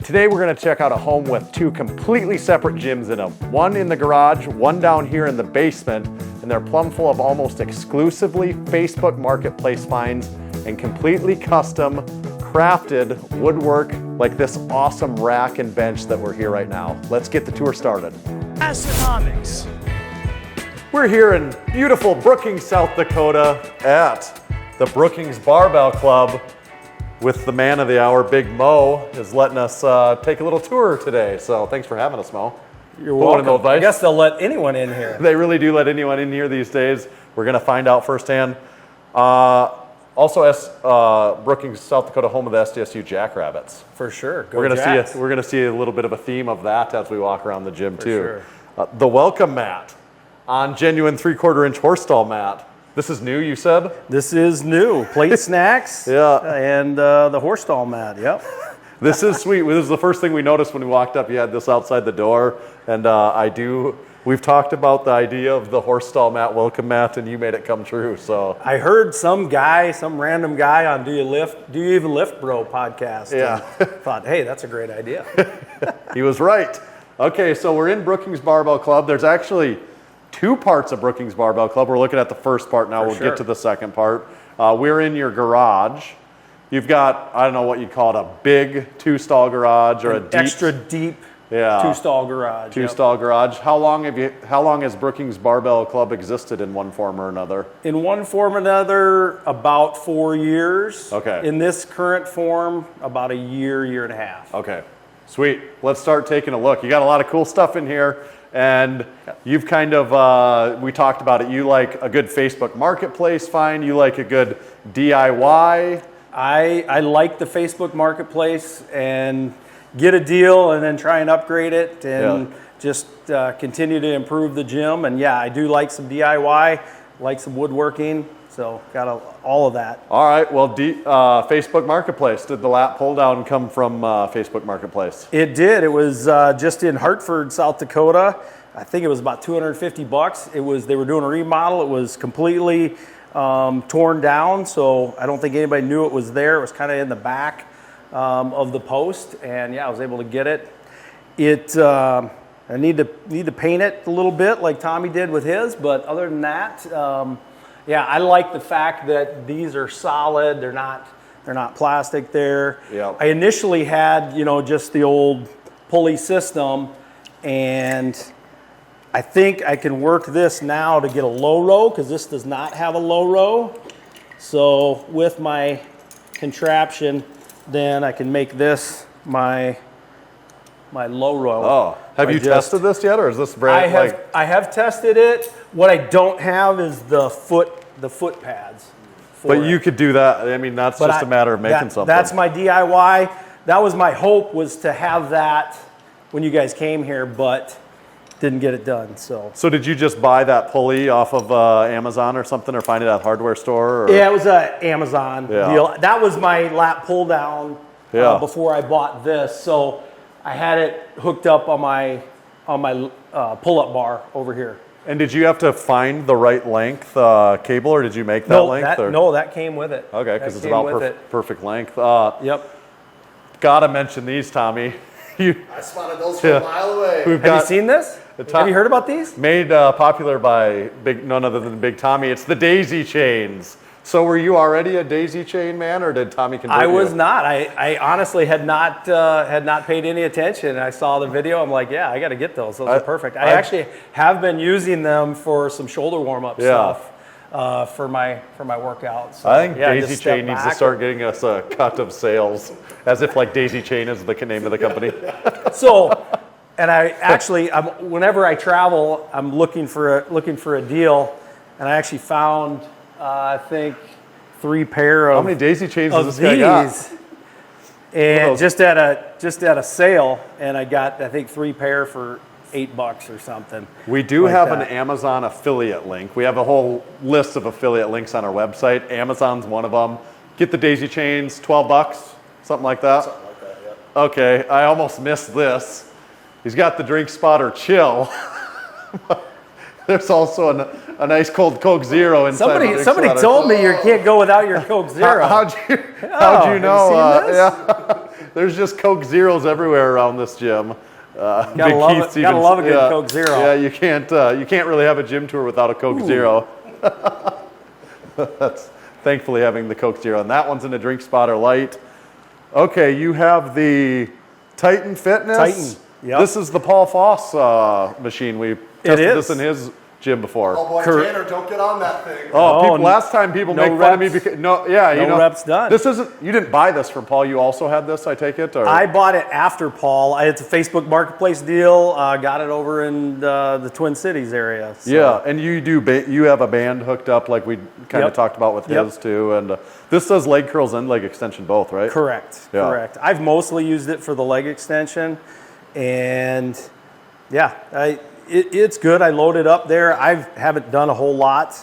today we're going to check out a home with two completely separate gyms in them. One in the garage, one down here in the basement, and they're plumb full of almost exclusively Facebook Marketplace finds and completely custom crafted woodwork like this awesome rack and bench that we're here right now. Let's get the tour started. Massenomics. We're here in beautiful Brookings, South Dakota at the Brookings Barbell Club with the man of the hour, Big Mo, is letting us take a little tour today. So thanks for having us, Mo. You're welcome. I guess they'll let anyone in here. They really do let anyone in here these days. We're gonna find out firsthand. Also, Brookings, South Dakota, home of the SDSU Jackrabbits. For sure. We're gonna see a little bit of a theme of that as we walk around the gym too. Sure. The welcome mat on genuine 3/4 inch horse stall mat. This is new, you said? This is new. Plate snacks. Yeah. And the horse stall mat. Yep. This is sweet. This is the first thing we noticed when we walked up. You had this outside the door, and we've talked about the idea of the horse stall mat, welcome mat, and you made it come true. So I heard some random guy on Do You Even Lift Bro podcast. Yeah. Thought, hey, that's a great idea. He was right. Okay, so we're in Brookings Barbell Club. There's actually two parts of Brookings Barbell Club. We're looking at the first part now. We'll get to the second part. We're in your garage. You've got, I don't know what you'd call it, a big two-stall garage or a deep, extra deep two-stall garage. Two-stall garage. How long has Brookings Barbell Club existed in one form or another? In one form or another, about 4 years. Okay. In this current form, about a year and a half. Okay, sweet. Let's start taking a look. You got a lot of cool stuff in here. And you've kind of, we talked about it, you like a good Facebook Marketplace find, you like a good DIY. I like the Facebook Marketplace and get a deal and then try and upgrade it and just continue to improve the gym. And yeah, I do like some DIY, like some woodworking, so got all of that. All right, well, Facebook Marketplace, did the lat pull down come from Facebook Marketplace? It did. It was just in Hartford, South Dakota. I think it was about $250. They were doing a remodel. It was completely torn down, so I don't think anybody knew it was there. It was kind of in the back of the post, and yeah, I was able to get it. I need to paint it a little bit like Tommy did with his, but other than that, yeah, I like the fact that these are solid. They're not plastic there. Yep. I initially had, just the old pulley system, and I think I can work this now to get a low row because this does not have a low row. So with my contraption, then I can make this my low row. Oh, have you tested this yet, or is this brand? I have tested it. What I don't have is the foot pads. But you could do that. I mean, that's just a matter of making something. That's my DIY. That was my hope, was to have that when you guys came here, but didn't get it done. So did you just buy that pulley off of Amazon or something, or find it at a hardware store? Or? Yeah, it was an Amazon deal. That was my lat pull down before I bought this. So I had it hooked up on my pull-up bar over here. And did you have to find the right length cable, or did you make that length? No, that came with it. Okay, because it's about perfect length. Yep. Gotta mention these, Tommy. I spotted those from a mile away. Have you seen this? Have you heard about these? Made popular by none other than Big Tommy. It's the daisy chains. So were you already a daisy chain man, or did Tommy convert you? I was not. I honestly had not paid any attention. I saw the video. I'm like, yeah, I got to get those. Those are perfect. I actually have been using them for some shoulder warm-up stuff for my workouts. So, I think Daisy Chain needs to start getting us a cut of sales, as if like Daisy Chain is the name of the company. So, and I actually, whenever I travel, I'm looking for a deal, and I actually found. I think 3 pair of. How many daisy chains does this guy got? And just at a sale, and I got, I think, 3 pair for $8 or something. We do have an Amazon affiliate link. We have a whole list of affiliate links on our website. Amazon's one of them. Get the daisy chains, $12, something like that. Something like that, yeah. Okay, I almost missed this. He's got the drink spotter chill. There's also a nice cold Coke Zero inside. Somebody told me you can't go without your Coke Zero. How'd you know? Have you seen this? Yeah. There's just Coke Zeros everywhere around this gym. Gotta love a good Coke Zero. Yeah, you can't really have a gym tour without a Coke Zero. That's thankfully having the Coke Zero. And that one's in a drink spotter light. Okay, you have the Titan Fitness. Titan, yep. This is the Paul Foss machine. We tested this in his gym before. Oh boy, Tanner, don't get on that thing. Last time people make fun of me because no reps done. This isn't. You didn't buy this from Paul. You also had this, I take it. Or? I bought it after Paul. It's a Facebook Marketplace deal. Got it over in the Twin Cities area. So. Yeah, and you have a band hooked up like we kind of talked about with his too, and this does leg curls and leg extension both, right? Correct. Yeah. Correct. I've mostly used it for the leg extension, and it's good. I load it up there. I haven't done a whole lot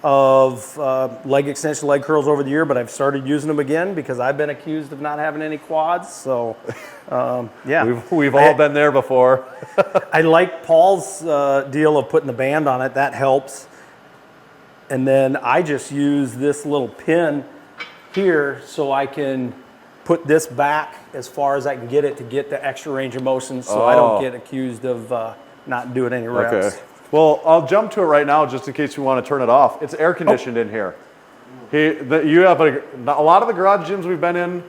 of leg extension, leg curls over the year, but I've started using them again because I've been accused of not having any quads. So, we've all been there before. I like Paul's deal of putting the band on it. That helps. And then I just use this little pin here so I can put this back as far as I can get it to get the extra range of motion, so I don't get accused of not doing any reps. Okay. Well, I'll jump to it right now just in case you want to turn it off. It's air conditioned in here. You have a lot of the garage gyms we've been in,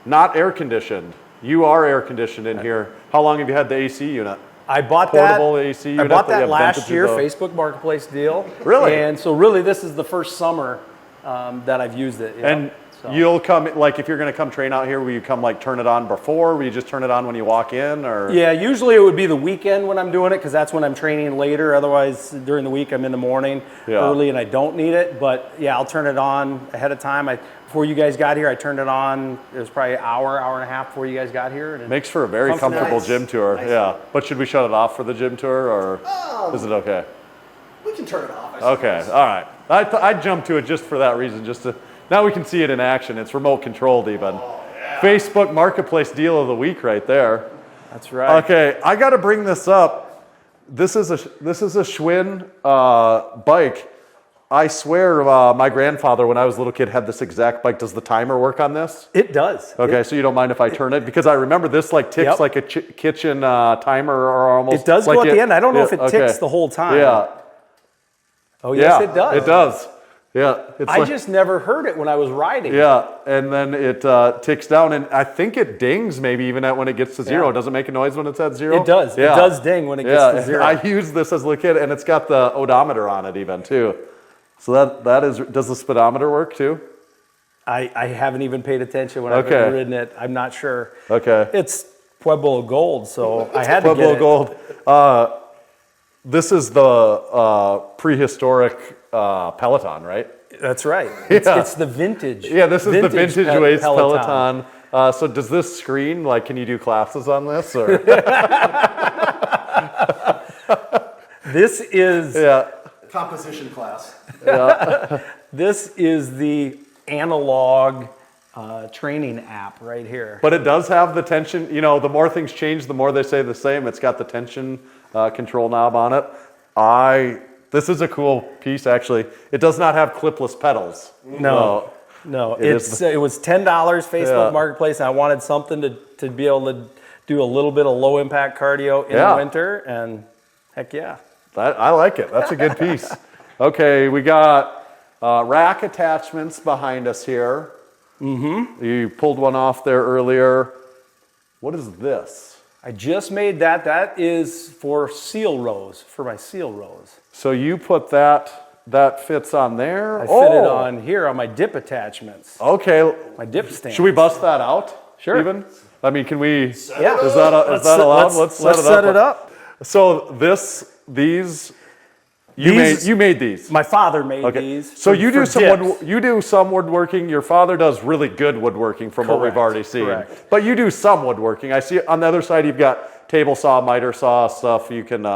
not air conditioned. You are air conditioned in here. How long have you had the AC unit? I bought Portable AC unit. I bought that last year, Facebook Marketplace deal. Really? And so really this is the first summer that I've used it. And you'll come, like if you're going to come train out here, will you come like turn it on before? Will you just turn it on when you walk in? Or? Yeah, usually it would be the weekend when I'm doing it because that's when I'm training later. Otherwise, during the week I'm in the morning early and I don't need it. But yeah, I'll turn it on ahead of time. Before you guys got here, I turned it on. It was probably an hour and a half before you guys got here. And makes for a very comfortable gym tour. Nice. Yeah. But should we shut it off for the gym tour or is it okay? We can turn it off. Okay. All right. I jumped to it just for that reason, now we can see it in action. It's remote controlled even. Oh, yeah. Facebook Marketplace deal of the week right there. That's right. Okay, I got to bring this up. This is a Schwinn bike. I swear my grandfather, when I was a little kid, had this exact bike. Does the timer work on this? It does. Okay, so you don't mind if I turn it? Because I remember this like ticks like a kitchen timer or almost. It does go at the end. I don't know if it ticks the whole time. Yeah. Oh, yes, it does. It does. Yeah, I just never heard it when I was riding. Yeah, and then it ticks down, and I think it dings maybe even when it gets to zero. Does it make a noise when it's at zero? It does. Yeah. It does ding when it gets to zero. I used this as a little kid, and it's got the odometer on it even too. So that is. Does the speedometer work too? I haven't even paid attention when I've been ridden it. I'm not sure. Okay. It's Pueblo Gold, so I had to get it. Pueblo Gold. This is the prehistoric Peloton, right? That's right. It's the vintage. Yeah, this is the vintage waist Peloton. So does this screen, like, can you do classes on this? Or? This is... composition class. Yeah. This is the analog training app right here. But it does have the tension. You know, the more things change, the more they say the same. It's got the tension control knob on it. This is a cool piece, actually. It does not have clipless pedals. No. It was $10 Facebook Marketplace, and I wanted something to be able to do a little bit of low impact cardio in the winter, and heck yeah. I like it. That's a good piece. Okay, we got rack attachments behind us here. Mm-hmm. You pulled one off there earlier. What is this? I just made that. That is for seal rows, for my seal rows. So you put that fits on there? I fit it on here on my dip attachments. Okay. My dip stand. Should we bust that out? Sure. Even? I mean, can we? Yeah. Is that allowed? Let's set it up. So these. You made these. My father made these. So you do some woodworking. Your father does really good woodworking from what we've already seen. Correct. But you do some woodworking. I see on the other side you've got table saw, miter saw stuff. You can.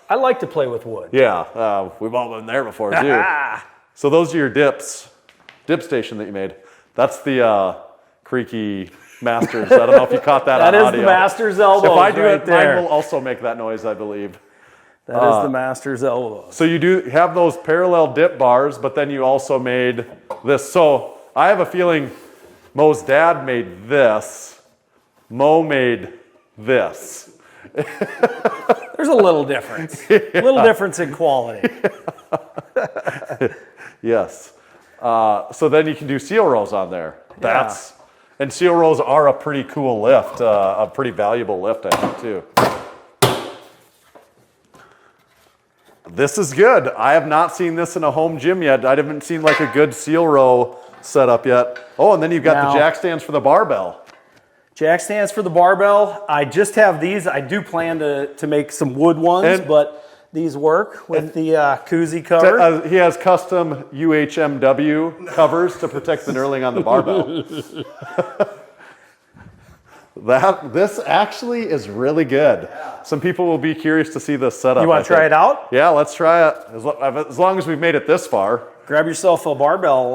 I like to play with wood. Yeah, we've all been there before too. So those are your dips. Dip station that you made. That's the creaky Masters. I don't know if you caught that on audio. That is the Master's elbow. If I do it, mine will also make that noise, I believe. That is the Master's elbow. So you do have those parallel dip bars, but then you also made this. So I have a feeling Mo's dad made this, Mo made this. There's a little difference. A little difference in quality. Yes. So then you can do seal rows on there. And seal rows are a pretty cool lift, a pretty valuable lift, I think, too. This is good. I have not seen this in a home gym yet. I haven't seen like a good seal row setup yet. Oh, and then you've got the jack stands for the barbell. Jack stands for the barbell. I just have these. I do plan to make some wood ones, but these work with the koozie cover. He has custom UHMW covers to protect the knurling on the barbell. This actually is really good. Some people will be curious to see this setup. You want to try it out? Yeah, let's try it. As long as we've made it this far. Grab yourself a barbell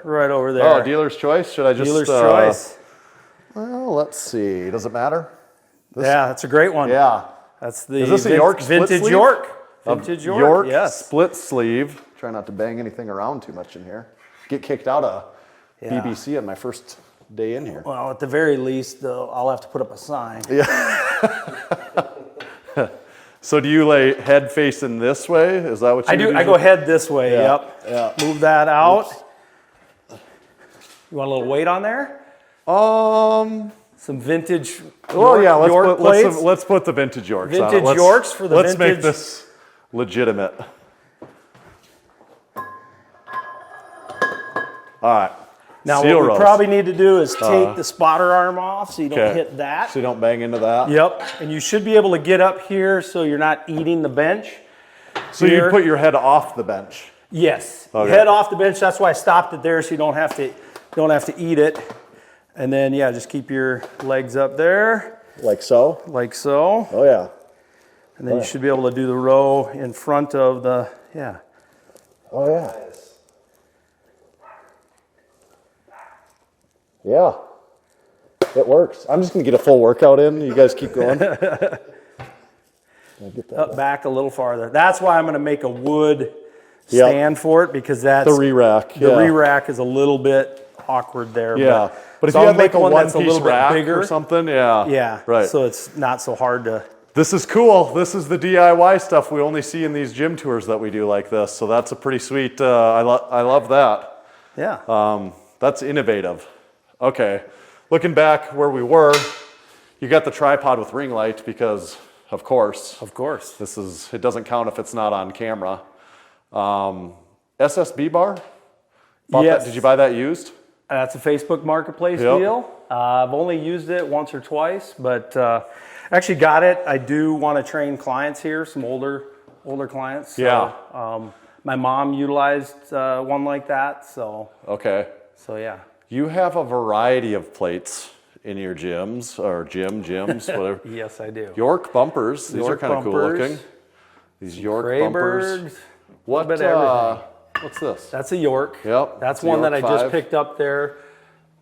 right over there. Oh, dealer's choice? Should I just... Dealer's choice. Well, let's see. Does it matter? Yeah, that's a great one. Yeah. That's the Is this a York split vintage sleeve? York. Vintage York, yes. Split sleeve. Try not to bang anything around too much in here. Get kicked out of BBC on my first day in here. Well, at the very least, I'll have to put up a sign. Yeah. So do you lay head facing this way? Is that what you do? I go head this way, yep. Yeah. Move that out. Oops. You want a little weight on there? Some vintage York plates. Let's put the vintage Yorks on it. Vintage Yorks for the vintage. Let's make this legitimate. All right. Now Seal what we rows. probably need to do is take the spotter arm off so you don't hit that. So you don't bang into that? Yep. And you should be able to get up here so you're not eating the bench. So you put your head off the bench? Yes. Okay. Head off the bench. That's why I stopped it there so you don't have to eat it. And then, just keep your legs up there. Like so? Like so. Oh, yeah. And then you should be able to do the row in front of the, Oh, yeah. Yeah. It works. I'm just going to get a full workout in. You guys keep going. Up back a little farther. That's why I'm going to make a wood stand for it, because that's the re-rack. The re-rack is a little bit awkward there. Yeah. But if so you I'll have like make a one that's a one-piece little bit rack bigger or something, yeah. Right. So it's not so hard to... This is cool. This is the DIY stuff we only see in these gym tours that we do like this. So that's a pretty sweet, I love that. Yeah. That's innovative. Okay. Looking back where we were, you got the tripod with ring light because, of course. Of course. It doesn't count if it's not on camera. SSB bar? Yes. Did you buy that used? That's a Facebook Marketplace deal. I've only used it once or twice, but actually got it. I do want to train clients here, some older clients. So, my mom utilized one like that, so. Okay. So yeah. You have a variety of plates in your gyms, or gyms, whatever. Yes, I do. York bumpers. These are kind of cool looking. These York bumpers. What? What's this? That's a York. Yep. That's one that I just picked up there.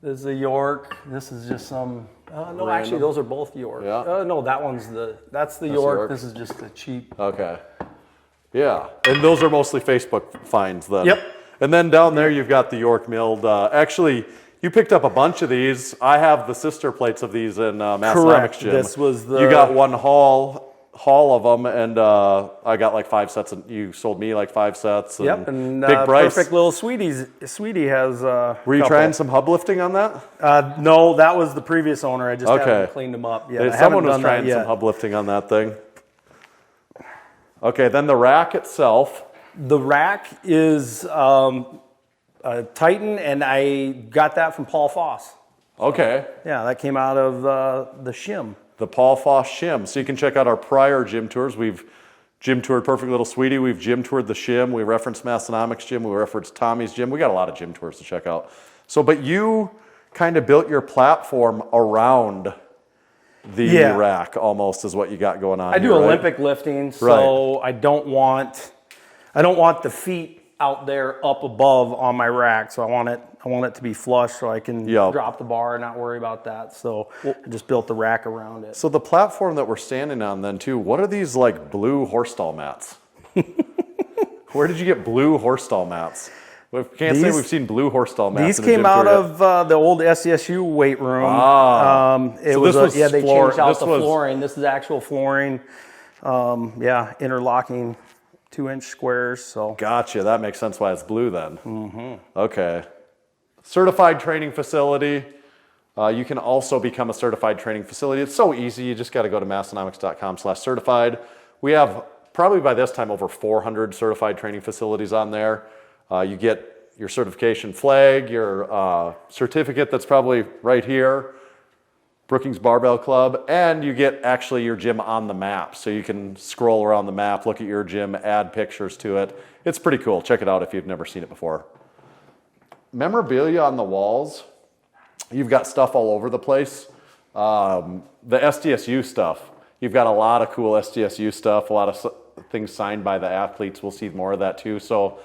This is a York. This is just some. No, random. Actually, those are both York. Yeah. No, that's the York. This is just the cheap. Okay. Yeah, and those are mostly Facebook finds then. Yep. And then down there you've got the York milled. Actually, you picked up a bunch of these. I have the sister plates of these in Massenomics gym. This was You got one haul of them, and I got like 5 sets, and you sold me like 5 sets. And and Big Bryce. Perfect little Sweetie has Were you trying some hub lifting on that? No, that was the previous owner. I just haven't cleaned them up yet. Someone was trying some hub lifting on that thing. Okay, then the rack itself. The rack is Titan, and I got that from Paul Foss. Okay. Yeah, that came out of the shim. The Paul Foss shim. So you can check out our prior gym tours. We've gym toured Perfect Little Sweetie. We've gym toured the shim. We referenced Massenomics gym. We referenced Tommy's gym. We got a lot of gym tours to check out. So, but you kind of built your platform around the rack almost is what you got going on. I do Olympic lifting, so I don't want the feet out there up above on my rack. So I want it to be flush so I can drop the bar and not worry about that. So I just built the rack around it. So the platform that we're standing on then too, what are these like blue horse stall mats? Where did you get blue horse stall mats? We can't say we've seen blue horse stall mats. These in a gym came out tour yet. of the old SDSU weight room. It So was, this was yeah, they floor- changed out this the was- flooring. This is actual flooring. Yeah, interlocking 2-inch squares. So Gotcha. That makes sense why it's blue then. Okay. Certified training facility. You can also become a certified training facility. It's so easy. You just got to go to massenomics.com/certified. We have probably by this time over 400 certified training facilities on there. You get your certification flag, your certificate that's probably right here, Brookings Barbell Club, and you get actually your gym on the map. So you can scroll around the map, look at your gym, add pictures to it. It's pretty cool. Check it out if you've never seen it before. Memorabilia on the walls. You've got stuff all over the place. The SDSU stuff. You've got a lot of cool SDSU stuff, a lot of things signed by the athletes. We'll see more of that too. So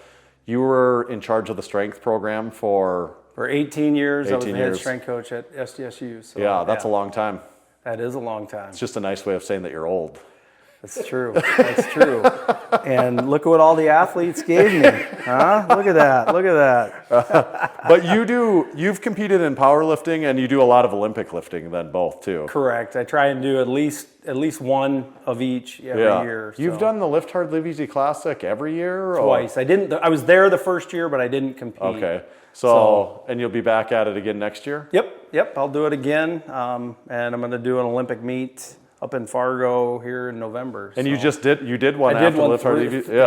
you were in charge of the strength program for 18 years, I was the 18 head years. strength coach at SDSU. So, yeah, that's a long time. That is a long time. It's just a nice way of saying that you're old. That's true. That's true. And look at what all the athletes gave me. Huh? Look at that. Look at that. But you've competed in powerlifting and you do a lot of Olympic lifting then both too. Correct. I try and do at least one of each every year. You've done the Lift Hard Live Easy Classic every year? Twice. I was there the first year, but I didn't compete. Okay. So, and you'll be back at it again next year? Yep. I'll do it again. And I'm going to do an Olympic meet up in Fargo here in November. And you did one I did after one Lift Hard Live Easy?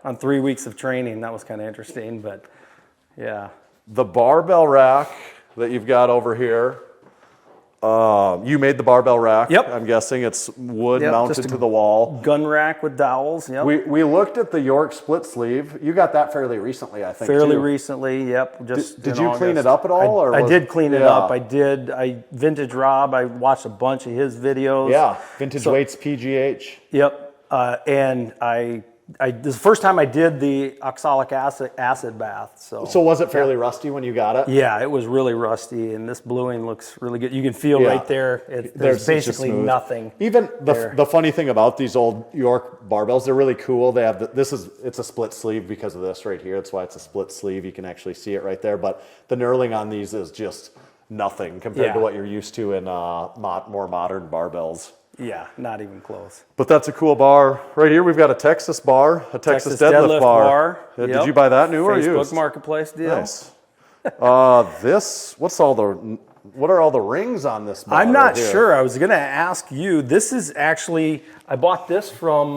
on 3 weeks of training. That was kind of interesting, but yeah. The barbell rack that you've got over here, you made the barbell rack. Yep. I'm guessing it's wood Yep, mounted just a to the wall. Gun rack with dowels. Yep. We looked at the York split sleeve. You got that fairly recently, I think. Fairly too. recently, yep. Just Did in you August. clean it up at all? I did clean it up. I Vintage Rob. I watched a bunch of his videos. Yeah, Vintage Weights PGH. Yep. And this is the first time I did the oxalic acid bath. So was it fairly rusty when you got it? yeah, it was really rusty, and this bluing looks really good. You can feel right there. There's it's just basically smooth. nothing. Even there. the funny thing about these old York barbells, they're really cool. They have it's a split sleeve because of this right here. That's why it's a split sleeve. You can actually see it right there. But the knurling on these is just nothing compared to what you're used to in more modern barbells. Yeah, not even close. But that's a cool bar. Right here we've got a Texas bar, a Texas deadlift bar. Yep. Did you buy that new or Facebook used? Marketplace deal. Nice. What are all the rings on this bar? I'm not right here? sure. I was going to ask you. This is actually, I bought this from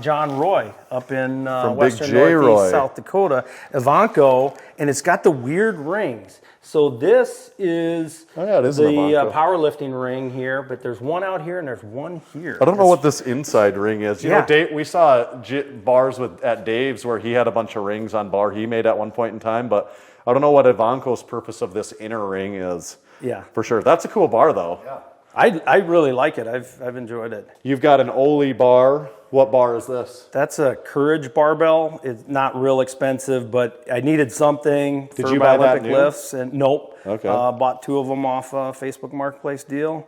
John Roy up in western Big J. northeast Roy. South Dakota, Ivanko, and it's got the weird rings. So this is it is the an Ivanko. powerlifting ring here, but there's one out here and there's one here. I don't know what this inside ring is. You know, Dave, we saw bars at Dave's where he had a bunch of rings on bar he made at one point in time, but I don't know what Ivanko's purpose of this inner ring is. Yeah. For sure. That's a cool bar though. Yeah. I really like it. I've enjoyed it. You've got an Oli bar. What bar is this? That's a Courage barbell. It's not real expensive, but I needed something Did for you my buy that Olympic new? lifts. And nope. Okay. Bought 2 of them off a Facebook Marketplace deal.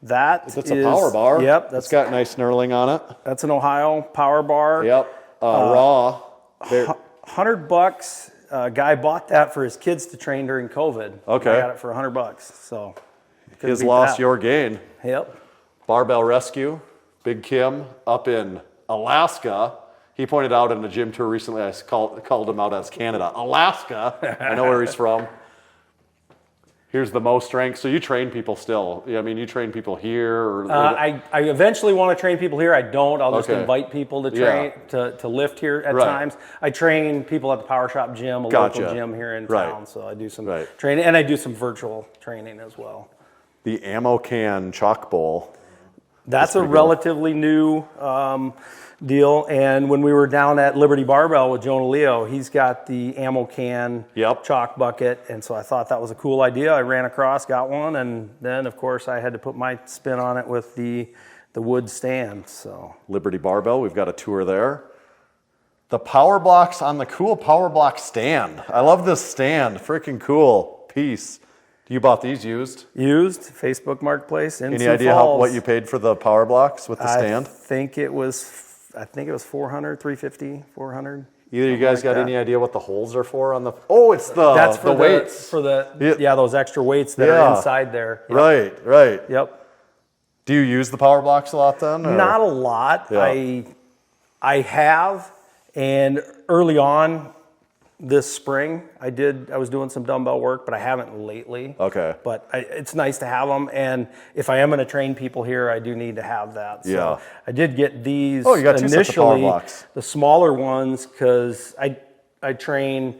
That's It's a power bar. Yep. It's got nice knurling on it. That's an Ohio power bar. Yep. Raw. $100. A guy bought that for his kids to train during COVID. Okay. I got it for $100. So His loss, your gain. Yep. Barbell Rescue, Big Kim, up in Alaska. He pointed out in the gym tour recently, I called him out as Canada. Alaska, I know where he's from. Here's the most strength. So you train people still. I mean, you train people here? Or I eventually want to train people here. I don't. I'll just Okay. invite people to train, to lift here at times. I train people at the Power Shop gym, a local gym here in town. So I do some training, and I do some virtual training as well. The Ammo Can Chalk Bowl. That's a relatively new deal. And when we were down at Liberty Barbell with Jonah Leo, he's got the Ammo Can chalk bucket. And so I thought that was a cool idea. I ran across, got one, and then, of course, I had to put my spin on it with the wood stand. So Liberty Barbell, we've got a tour there. The Power Blocks on the cool Power Block stand. I love this stand. Freaking cool piece. You bought these used? Used, Facebook Marketplace. In Any Sioux idea Falls. what you paid for the Power Blocks with the stand? I think it was $400, $350, $400. Either you guys got any idea what the holes are for on the? Oh, it's That's for the weights. For those extra weights that are inside there. Yep. Right. Yep. Do you use the power blocks a lot then? Or? Not a lot. Yeah. I have, and early on this spring I was doing some dumbbell work, but I haven't lately. Okay. But it's nice to have them, and if I am going to train people here, I do need to have that. So Yeah. I did get these Oh, you got two sets of power initially, blocks. the smaller ones, because I train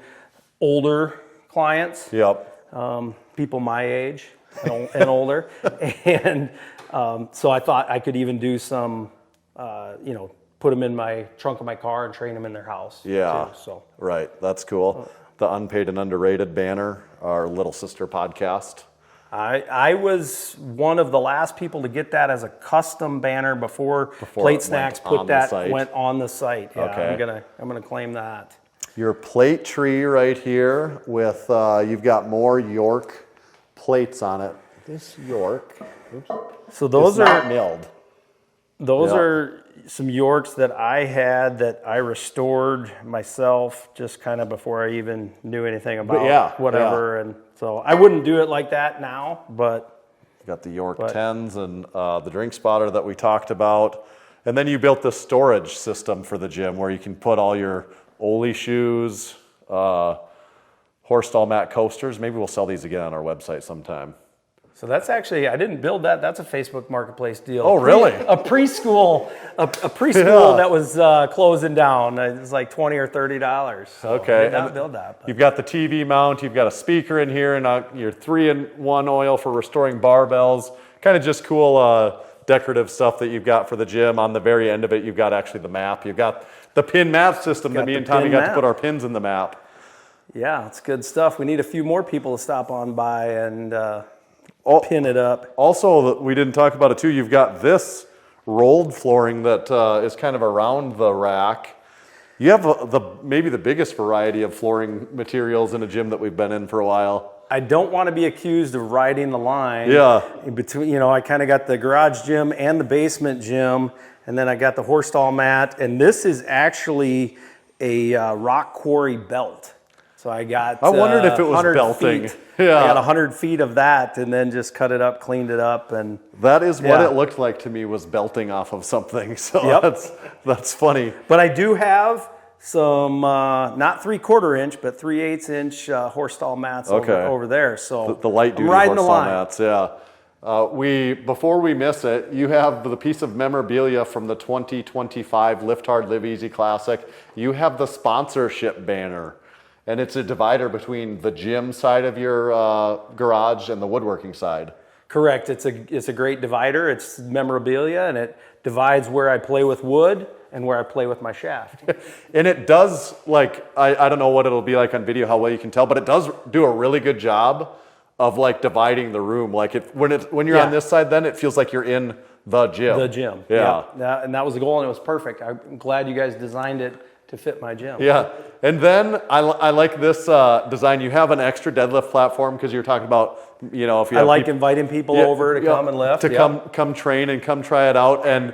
older clients. Yep. People my age and older, and so I thought I could even do some, put them in my trunk of my car and train them in their house. Yeah. Too, so Right. That's cool. The Unpaid and Underrated banner, our little sister podcast. I was one of the last people to get that as a custom banner before Plate Snacks went on the site. Yeah, Okay. I'm gonna claim that. Your plate tree right here with you've got more York plates on it. This York. Oops. So those it's are not milled. Those Yeah. are some Yorks that I had that I restored myself just kind of before I even knew anything about whatever. And so I wouldn't do it like that now, but. You got the York 10s and the drink spotter that we talked about. And then you built this storage system for the gym where you can put all your Oli shoes, horse stall mat coasters. Maybe we'll sell these again on our website sometime. So that's actually, I didn't build that. That's a Facebook Marketplace deal. Oh, really? A preschool that was closing down. It was like $20 or $30. So Okay. I did not build that. But. You've got the TV mount. You've got a speaker in here, and your 3-in-1 oil for restoring barbells. Kind of just cool decorative stuff that you've got for the gym. On the very end of it, you've got actually the map. You've got the pin map system that me and Tommy got to put our pins in the map. Yeah, it's good stuff. We need a few more people to stop on by and pin it up. Also, we didn't talk about it too. You've got this rolled flooring that is kind of around the rack. You have maybe the biggest variety of flooring materials in a gym that we've been in for a while. I don't want to be accused of riding the line. Yeah. In between, I kind of got the garage gym and the basement gym, and then I got the horse stall mat, and this is actually a rock quarry belt. So I wondered if it was belting. Feet. Yeah. I got 100 feet of that and then just cut it up, cleaned it up. And that is what it looked like to me, was belting off of something. So that's funny. But I do have some, not 3/4 inch, but 3/8 inch horse stall mats over there. So the light duty horse stall mats, yeah. Before we miss it, you have the piece of memorabilia from the 2025 Lift Hard, Live Easy Classic. You have the sponsorship banner. And it's a divider between the gym side of your garage and the woodworking side. Correct. It's a great divider. It's memorabilia, and it divides where I play with wood and where I play with my shaft. And it does, I don't know what it'll be like on video, how well you can tell, but it does do a really good job of dividing the room. When you're on this side, then it feels like you're in the gym. The gym. Yeah. And that was the goal, and it was perfect. I'm glad you guys designed it to fit my gym. Yeah, and then I like this design. You have an extra deadlift platform because you're talking about, if you have inviting people over to come and lift. To come train and come try it out. And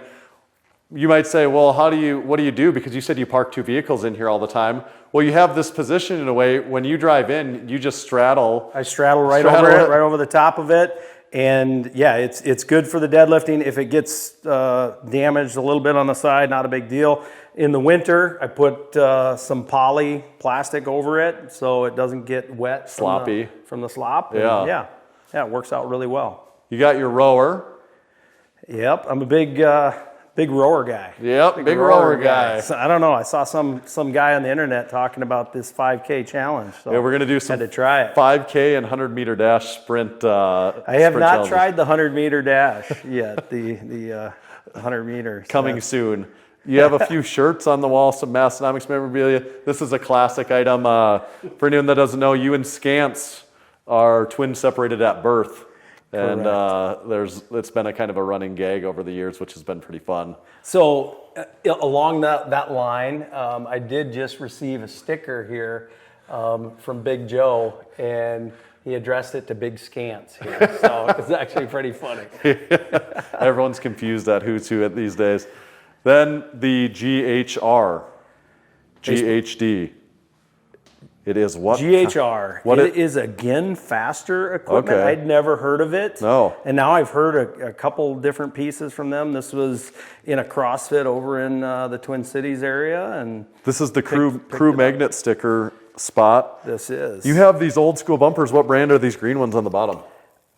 you might say, well, what do you do? Because you said you park 2 vehicles in here all the time. Well, you have this position in a way, when you drive in, you just straddle. I straddle right over the top of it. And yeah, it's good for the deadlifting. If it gets damaged a little bit on the side, not a big deal. In the winter, I put some poly plastic over it so it doesn't get wet, sloppy from the slop. Yeah, it works out really well. You got your rower. Yep, I'm a big rower guy. Yep, big rower guy. So, I don't know. I saw some guy on the internet talking about this 5K challenge. So we're gonna do some. Had to try it. 5K and 100-meter dash sprint. I have not tried the 100-meter dash yet. The 100 meters coming soon. You have a few shirts on the wall, some Massenomics memorabilia. This is a classic item. For anyone that doesn't know, you and Scants are twin separated at birth. And it's been a kind of a running gag over the years, which has been pretty fun. So along that line, I did just receive a sticker here from Big Joe, and he addressed it to Big Scants here. So it's actually pretty funny. Everyone's confused at who's who these days. Then the GHR. GHD. It is what? GHR. What it is again faster equipment. Okay. I'd never heard of it. No. And now I've heard a couple different pieces from them. This was in a CrossFit over in the Twin Cities area, and This is the crew magnet sticker spot. this is. You have these old school bumpers. What brand are these green ones on the bottom?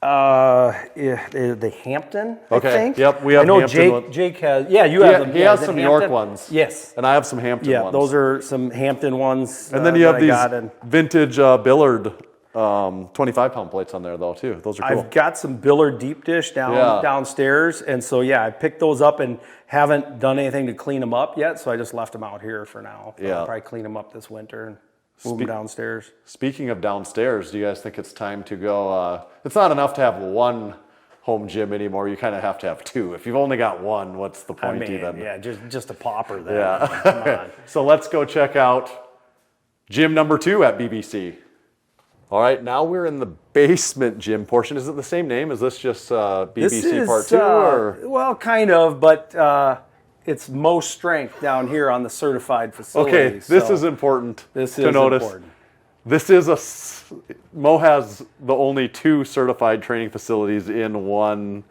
Yeah, the Hampton, Okay. I think. Yep, we have I know Hampton ones. Jake has, yeah, you have them. He Yeah, has is it some Hampton? York ones. Yes. And I have some Hampton Yeah, ones. those are some Hampton ones. And then you have that I got, these and vintage Billard 25-pound plates on there, though, too. Those are cool. I've got some Billard deep dish downstairs, and so yeah, I picked those up and haven't done anything to clean them up yet, so I just left them out here for now. Yeah. I'll probably clean them up this winter and move them downstairs. Speaking of downstairs, do you guys think it's time to go? It's not enough to have one home gym anymore. You kind of have to have two. If you've only got one, what's the point even? Yeah, just a popper there. Yeah. Come on. So let's go check out gym number 2 at BBC. All right, now we're in the basement gym portion. Is it the same name? Is this just BBC This is, Part 2? Or? well, kind of, but it's most strength down here on the certified facility. Okay, this so is important this to is notice. important. This is Mo has the only 2 certified training facilities in one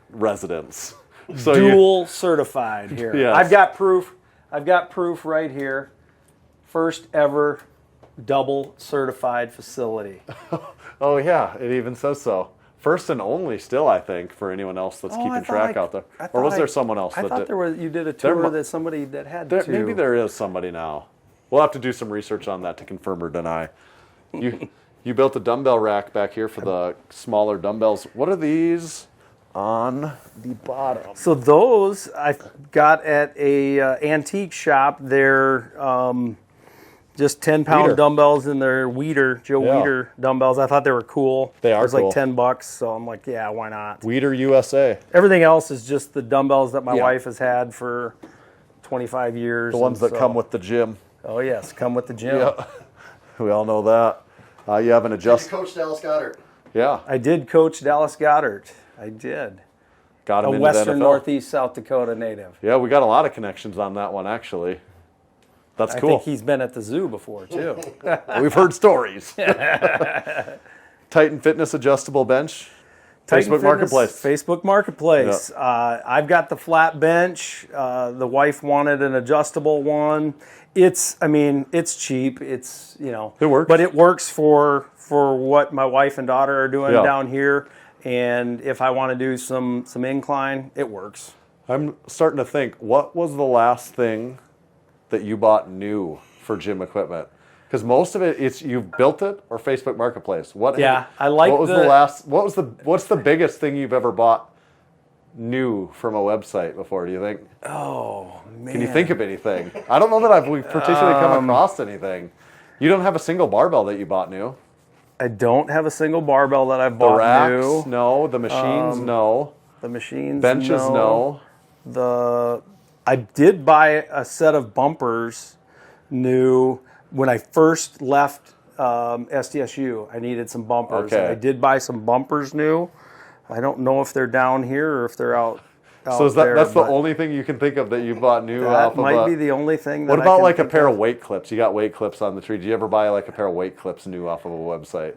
residence. So Dual certified here. Yes. I've got proof. I've got proof right here. First ever double certified facility. Oh yeah, it even says so. First and only still, I think, for anyone else that's I keeping thought track out there. Or was there someone else I that thought did? there was. You did a There tour mu- that somebody that had There, two. maybe there is somebody now. We'll have to do some research on that to confirm or deny. You built a dumbbell rack back here for the smaller dumbbells. What are these on the bottom? So those I got at a antique shop. They're just 10-pound Weeder. dumbbells in their Joe Yeah. Weeder dumbbells. I thought they were cool. They are It was cool. like $10, so I'm like, yeah, why not? Weeder USA. Everything else is just the dumbbells that my Yeah. wife has had for 25 years. The ones and that so- come with the gym. Oh yes, come with the gym. Yeah. We all know that. You have an You adjust. Coach Dallas Goddard. Yeah. I did coach Dallas Goddard. I did. Got him A into Western the NFL. Northeast South Dakota native. Yeah, we got a lot of connections on that one, actually. That's I cool. think he's been at the zoo before too. We've heard stories. Titan Fitness adjustable bench. Titan Facebook Fitness, Marketplace. Facebook Marketplace. I've got the flat bench. The wife wanted an adjustable one. It's cheap. It's, It works. But it works for what my wife and daughter are doing Yeah. down here. And if I want to do some incline, it works. I'm starting to think, what was the last thing that you bought new for gym equipment? Because most of it's you've built it or Facebook Marketplace. I like What was the- the last? What's the biggest thing you've ever bought new from a website before? Do you think? Oh man! Can you think of anything? I don't know that we've particularly come across anything. You don't have a single barbell that you bought new. I don't have a single barbell that I've The bought racks, new. no. The machines, no. The machines, Benches, no. I did buy a set of bumpers new when I first left SDSU. I needed some bumpers. Okay. And I did buy some bumpers new. I don't know if they're down here or if they're out. So is there, that's the but only thing you can think of that you bought new that off of might a, be the only thing. That What I about can like a think pair of. of weight clips? You got weight clips on the tree. Did you ever buy like a pair of weight clips new off of a website?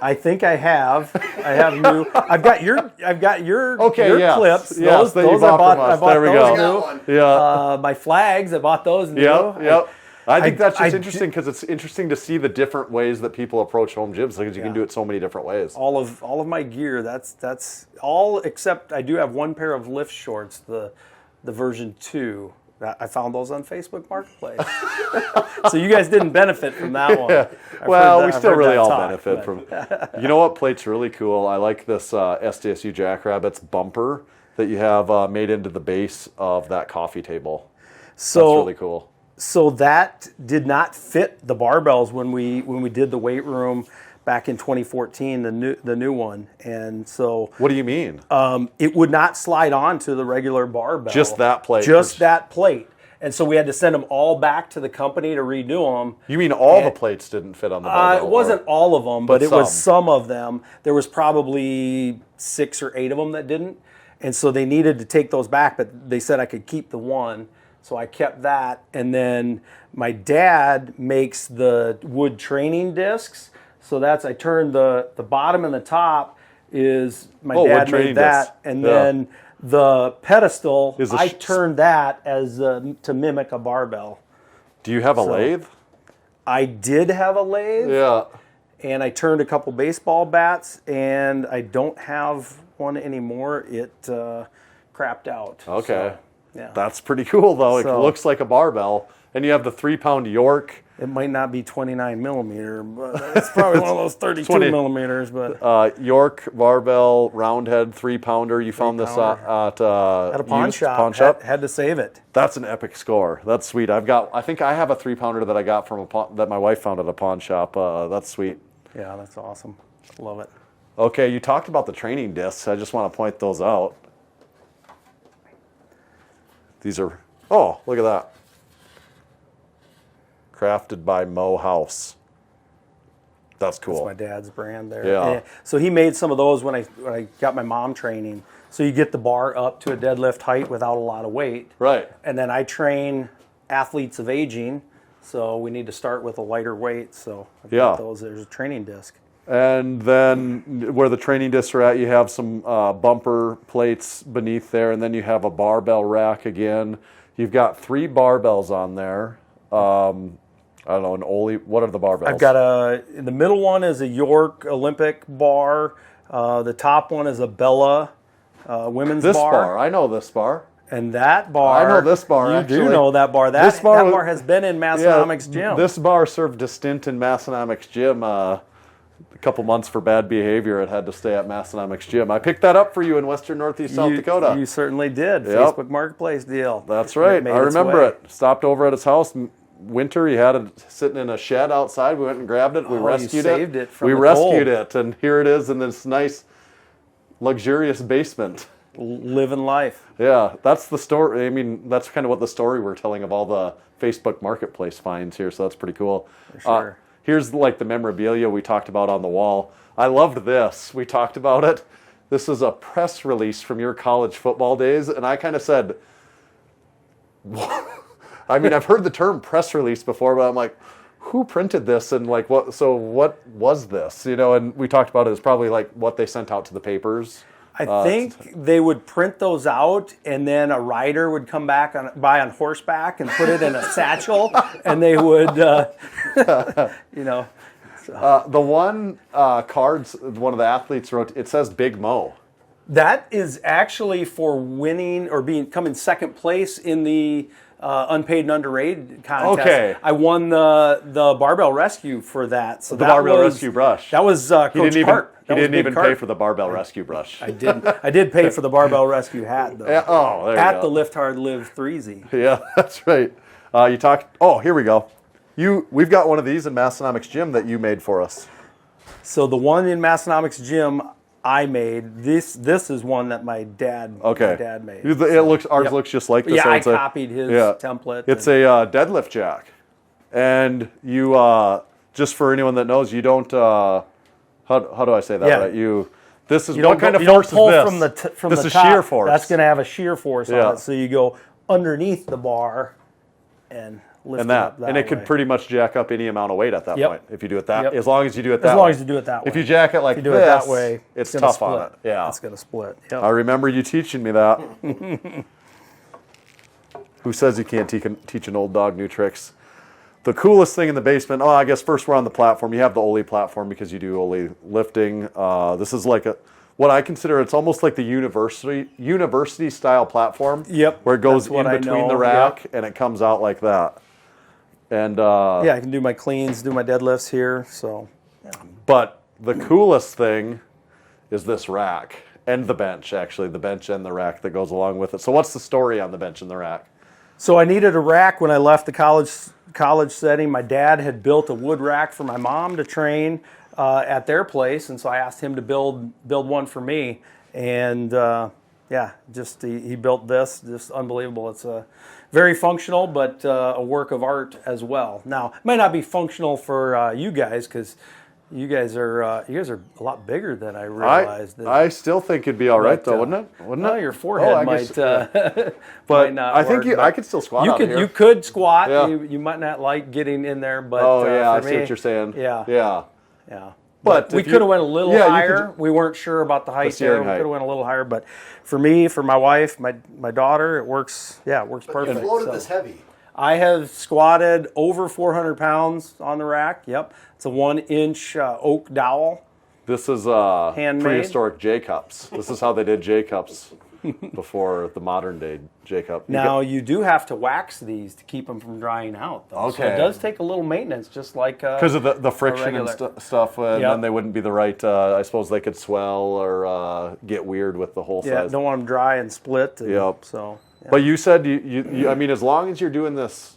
I think I have. I have new. I've got your Okay, your yes. clips. Yes, those that you those bought I bought. from us. I bought There we those go. I got new. one. Yeah. My flags. I bought those new. Yep. I think that's just I interesting because it's interesting to see the different ways that people approach home gyms because you can do it so many different ways. All of my gear. That's all except I do have one pair of lift shorts. The version 2. I found those on Facebook Marketplace. So you guys didn't benefit from that one. I've Well, heard we that- still I've heard really that all talk, benefit but- from. You know what plate's really cool? I like this SDSU Jackrabbits bumper that you have made into the base of that coffee table. So That's really cool. So that did not fit the barbells when we did the weight room back in 2014, the new one, and so What do you mean? it would not slide on to the regular barbell. Just that plate. Just that plate. And so we had to send them all back to the company to redo them. You mean all the plates didn't fit on the barbell? It wasn't all of them, but it was some. some of them. There was probably 6 or 8 of them that didn't, and so they needed to take those back. But they said I could keep the one, So I kept that, and then my dad makes the wood training discs. So that's, I turned the bottom and the top is, my dad made that, disc. and then the pedestal, Is I turned that as to mimic a barbell. Do you have a lathe? I did have a lathe. Yeah. And I turned a couple baseball bats, and I don't have one anymore. It crapped out. Okay. So, yeah. That's pretty cool, though. It So- looks like a barbell. And you have the 3-pound York. It might not be 29 millimeter, but it's probably one of those 32 millimeters. But York barbell round head 3-pounder. You found this at a pawn used shop, Pawn shop. had to save it. That's an epic score. That's sweet. I think I have a 3-pounder that I got from that my wife found at a pawn shop. That's sweet. Yeah, that's awesome. Love it. Okay, you talked about the training discs. I just want to point those out. These are, oh, look at that. Crafted by Mo House. That's cool. That's my dad's brand there. Yeah. So he made some of those when I got my mom training. So you get the bar up to a deadlift height without a lot of weight. Right. And then I train athletes of aging, so we need to start with a lighter weight. So I've got those. There's a training disc. And then where the training discs are at, you have some bumper plates beneath there, and then you have a barbell rack again. You've got 3 barbells on there. I don't know, an Oli. What are the barbells? I've got the middle one is a York Olympic bar. The top one is a Bella women's this bar. bar. I know this bar. And that bar. I know this bar, You actually. do know that bar. This bar that bar has been in Massenomics gym. This bar served a stint in Massenomics gym. A couple months for bad behavior. It had to stay at Massenomics gym. I picked that up for you in Western Northeast South Dakota. You certainly did. Yep. Facebook Marketplace deal. That's right. Made I its remember way. it. Stopped over at his house. Winter, he had it sitting in a shed outside. We went and grabbed it. We rescued you saved it from we the rescued cold. it, and here it is in this nice, luxurious basement. Living life. Yeah, that's the story. I mean, that's kind of what the story we're telling of all the Facebook Marketplace finds here. So that's pretty cool. For sure. Here's like the memorabilia we talked about on the wall. I loved this. We talked about it. This is a press release from your college football days, and I kind of said, I mean, I've heard the term press release before, but I'm like, who printed this and like what? So what was this? You know, and we talked about it as probably like what they sent out to the papers. I think they would print those out, and then a rider would come by on horseback and put it in a satchel, and they would, you know. The one cards one of the athletes wrote, it says Big Mo. That is actually for winning or coming second place in the unpaid and underrated contest. Okay. I won the barbell rescue for that. So The barbell rescue brush. That was Coach Carp. He didn't even pay for the barbell rescue brush. I didn't. I did pay for the barbell rescue hat though. Yeah, oh, there you At go. the Lift Hard Live 3Z. Yeah, that's right. You talked. Oh, here we go. We've got one of these in Massenomics gym that you made for us. So the one in Massenomics gym I made. This is one that my dad. Okay. My dad made. Ours looks just like this. Yeah, So I it's a- copied his template. It's a deadlift jack, and you just for anyone that knows, you don't. How do I say that? Yeah. Right? This is You what don't kind go, of you don't force pull is this? from This the is top. shear force. That's going to have a shear force Yeah. on it. So you go underneath the bar and lift and it up and it could way. pretty much jack up any amount of weight at that Yep. point if you do it that. Yep. As long as you do it that. As long way. as you do it that way. If you jack it like If you do this, it that way, it's gonna tough split. on it. Yeah, It's going to split. Yep. I remember you teaching me that. Who says you can't teach an old dog new tricks? The coolest thing in the basement, I guess first we're on the platform. You have the Oli platform because you do Oli lifting. This is like what I consider, it's almost like the university style platform. Yep, Where it goes that's in what I between know, the rack and it comes out like that. And Yeah, I can do my cleans, do my deadlifts here. So but the coolest thing is this rack and the bench, actually, the bench and the rack that goes along with it. So what's the story on the bench and the rack? So I needed a rack when I left the college setting. My dad had built a wood rack for my mom to train at their place, and so I asked him to build one for me. And he built this, just unbelievable. It's very functional, but a work of art as well. Now, it might not be functional for you guys because You guys are a lot bigger than I realized. I still think it'd be all right though, wouldn't it? Wouldn't well, it? your forehead I might, but might not I think work, I could still squat you out could here. you could squat. Yeah. You might not like getting in there, but Oh yeah, I for see me, what you're saying. Yeah, Yeah. But we if could have went a little yeah, you higher. could We weren't sure about the height there. ceiling We height. could have went a little higher, but for me, for my wife, my daughter, it works. Yeah, it works You perfect. floated so. this heavy. I have squatted over 400 pounds on the rack. Yep, it's a 1-inch oak dowel. This is Handmade? prehistoric J cups. This is how they did J cups before the modern day J cup. Now you do have to wax these to keep them from drying out, though. So Okay. it does take a little maintenance, just like because of the friction and regular. stuff, and Yep. then they wouldn't be the right. I suppose they could swell or get weird with the whole Yeah, size. don't want them dry and split. And Yep. So. Yeah. But you said you I mean, as long as you're doing this,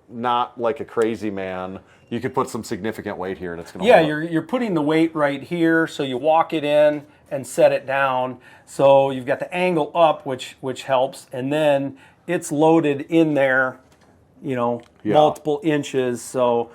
not like a crazy man, you could put some significant weight here, and it's going to. Yeah, you're putting the weight right here, so you walk it in and set it down. So you've got the angle up, which helps, and then it's loaded in there, multiple inches. So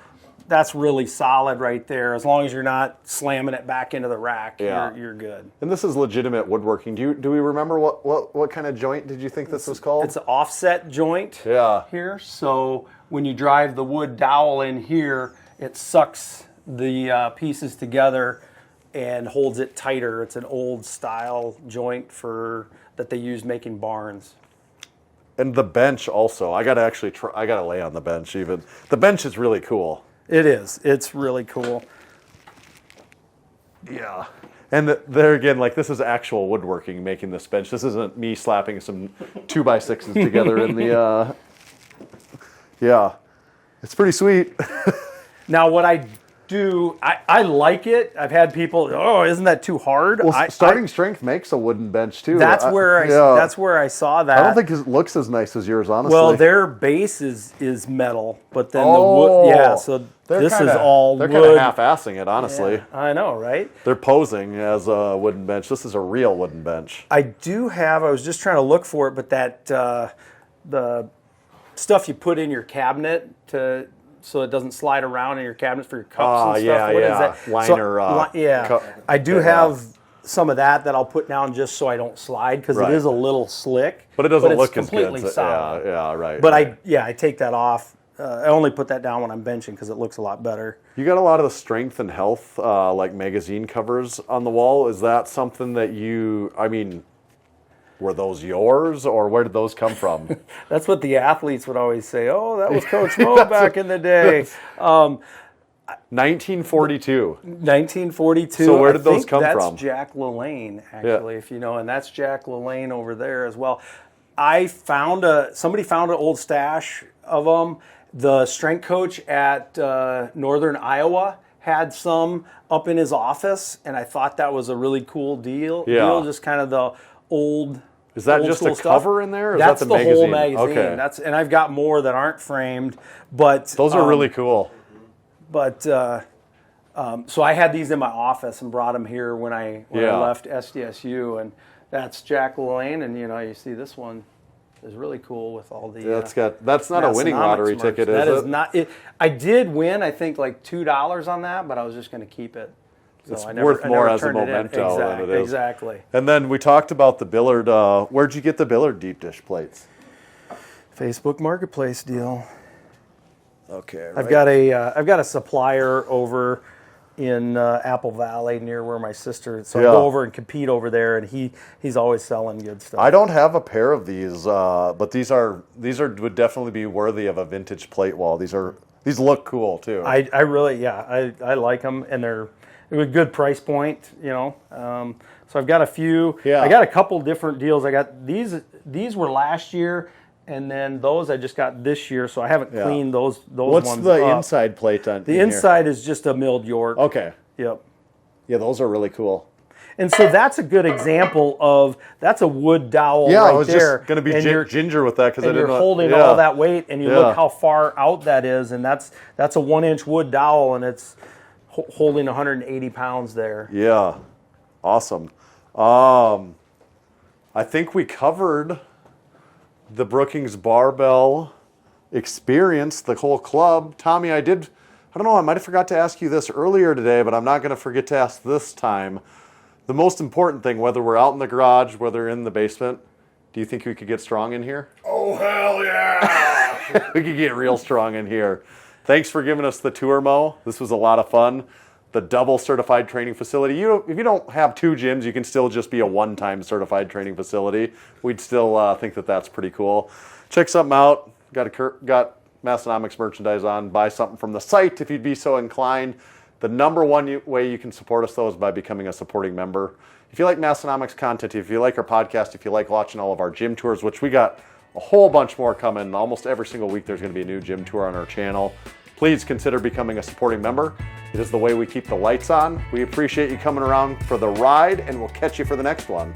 that's really solid right there. As long as you're not slamming it back into the rack, Yeah. you're good. And this is legitimate woodworking. Do we remember what kind of joint did you think this was called? It's an offset joint. Yeah. Here, so when you drive the wood dowel in here, it sucks the pieces together and holds it tighter. It's an old style joint that they use making barns. And the bench also. I gotta actually try. I gotta lay on the bench. Even the bench is really cool. It is. It's really cool. Yeah. And there again, like this is actual woodworking making this bench. This isn't me slapping some 2x6s together in the. Yeah, it's pretty sweet. Now, what I do, I like it. I've had people, isn't that too hard? Well, starting strength makes a wooden bench too. That's where I saw that. I don't think it looks as nice as yours, honestly. Well, their base is metal, but then the wood, so this is all wood. They're kind of half-assing it, honestly. Yeah, I know, right? They're posing as a wooden bench. This is a real wooden bench. I was just trying to look for it, but that the stuff you put in your cabinet so it doesn't slide around in your cabinets for your cups and stuff. What is that? Liner. I do have some of that I'll put down just so I don't slide because Right. it is a little slick. But it doesn't it's look as good. completely solid. Yeah, right. But right. I take that off. I only put that down when I'm benching because it looks a lot better. You got a lot of the strength and health, like magazine covers on the wall. Is that something that were those yours, or where did those come from? That's what the athletes would always say. Oh, that was Coach Mo back in the day. 1942. 1942. So where did those come that's from? That's Jack LaLanne, actually, if you know, and that's Jack LaLanne over there as well. Somebody found an old stash of them. The strength coach at Northern Iowa had some up in his office, and I thought that was a really cool deal. Yeah. Just kind of the old. Is that old just school a stuff. cover in there? Or That's is that the whole magazine? magazine. Okay. And I've got more that aren't framed, but Those are really cool. But so I had these in my office and brought them here when I left SDSU, and that's Jack LaLanne, and you see this one is really cool with all the. That's not a winning lottery Massenomics ticket, merch. is That it? is not. I did win, I think, like $2 on that, but I was just going to keep it. So It's I worth more as a turned it in. memento than it is. Exactly. And then we talked about the Billard. Where'd you get the Billard deep dish plates? Facebook Marketplace deal. Okay. I've got a supplier over in Apple Valley near where my sister. So I go over and compete over there, and he's always selling good stuff. I don't have a pair of these, but these would definitely be worthy of a vintage plate wall. These look cool too. I really I like them, and they're a good price point, So I've got a few. Yeah. I got a couple different deals. I got these. These were last year, and then those I just got this year. So I haven't cleaned those What's ones the up. inside plate on? The inside is just a milled York. Okay. Yep. Yeah, those are really cool. And so that's a good example of that's a wood dowel Yeah, right I was there. just going to be And you're- ginger with that because I and didn't you're know. holding all that weight, and you Yeah. look how far out that is, and that's a 1-inch wood dowel, and it's holding 180 pounds there. Yeah, awesome. I think we covered the Brookings barbell experience, the whole club. Tommy, I did I don't know, I might have forgot to ask you this earlier today, but I'm not going to forget to ask this time. The most important thing, whether we're out in the garage, whether in the basement, do you think we could get strong in here? Oh, hell yeah! We could get real strong in here. Thanks for giving us the tour, Mo. This was a lot of fun. The double certified training facility. If you don't have 2 gyms, you can still just be a one-time certified training facility. We'd still think that that's pretty cool. Check something out. Got Massenomics merchandise on. Buy something from the site if you'd be so inclined. The number one way you can support us, though, is by becoming a supporting member. If you like Massenomics content, if you like our podcast, if you like watching all of our gym tours, which we got a whole bunch more coming. Almost every single week there's going to be a new gym tour on our channel. Please consider becoming a supporting member. It is the way we keep the lights on. We appreciate you coming around for the ride, and we'll catch you for the next one.